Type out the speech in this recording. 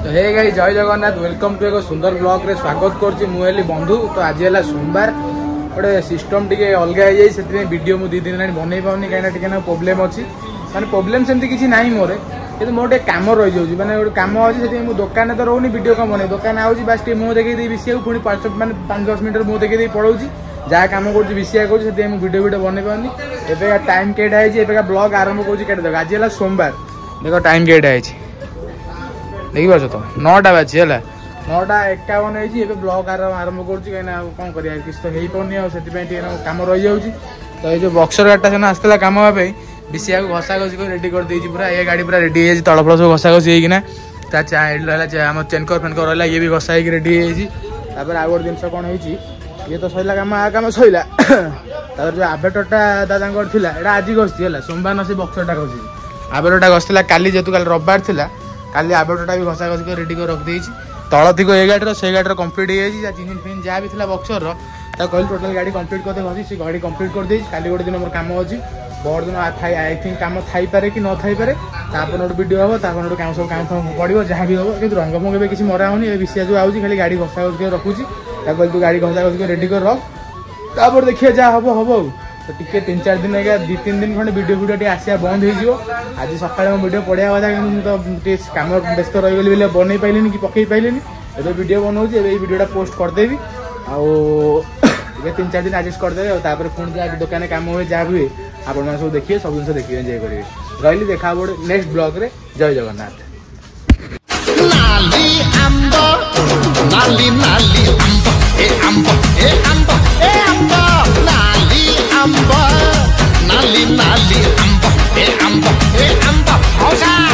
तो हे गाई जय जगन्नाथ वेलकम टू एक सुंदर ब्लॉग रे स्वागत करछि मुएली बंधु। तो आज है सोमवार गोटे सिस्टम टी अलग हो जाए से वीडियो मुझे 2 दिन हेल्ला बन पाऊनी कहीं प्रोब्लेम अच्छी माने प्रोब्लेम सेमती किसी ना मोर कि मोर गोटे कम रही जाऊँगी मैंने गोटे कम अच्छी मुझे दुकान तो रोनी वीडियो कम बने दुकान आऊँगी बास मुँह देखी विषय पुणी 5-10 मिनट मुँह देखी पड़ाऊँगी जहाँ कम कर विषय करूँ वीडियो बन पाऊनी एवं टाइम केटा है ब्लॉग आरंभ करूँ आज है सोमवार देख टाइम केटा है देखी पार्छ तो 9टा बाजी है 9:51 है ब्लॉग आरंभ करूँ कौन कर किसी तो हो पानी से कम रही जाऊँगी तो ये जो बक्सर गाड़ी से आसला कम हाँपे विषय को घसा घसी कर रेडी कर देती पूरा ये गाड़ी पूरा रेडी है तल फल सब घसा घसी होना आम चेनकर फेनकर रहा ये भी घसा हो रेडी है आउ गोटे जिन कौन हो ये तो सैला कम कम सैला जो आवेटरटा दादा था आज घसी है सोमवार न से बक्सरटा घसी आवेटरटा घसला काली जेतु काली रविवार था काली आवेटरटा भी घसा घसी कर रेडी कर रखी तल थी ए गाड़ी से गाड़ी कम्प्लीट हो जिन फिन जहाँ भी था बक्सर कहली टोटाल गाड़ी कम्प्लीट करते घसी से गाड़ी कम्प्लीट कर काली गोटे दिन मोर कम अच्छी बड़ दिन आई थिंक कम थाईपे कि न थाईपे तापर गोटे वीडियो हम तापर गोटे कम सब कम पड़ो जहाँ भी हम कि रंग फंग भी किसी मरा होनी विषय जो आऊँगी खाली गाड़ी घसा घसी कर रखुची कहली तू गाड़ी घसा घसी कर रेडी कर रख तापर देखिए जहाँ हम हम तो टिके 3-4 दिन 2-3 दिन खंडे वीडियो आसिया बंद हो आज सकाଳେ वीडियो पढ़िया कथा कि कम व्यस्त रही बोले बन पाइलिनी कि पकई पाइलिनी ए वीडियो बनाऊँगी ये वीडियोटा पोस्ट करदेवी आउ 3-4 दिन एडजस्ट करदेवे और पुणी जहाँ दुकान काम हुए जहाँ भी हुए आप सब देखिए सब जिन देखिए एंजॉय करेंगे रही देखा नेक्स्ट ब्लॉग रे जय जगन्नाथ। नाली आंबा नाली नाली आंबा ए आंबा ए आंबा ए आंबा नाली आंबा नाली नाली आंबा ए आंबा ए आंबा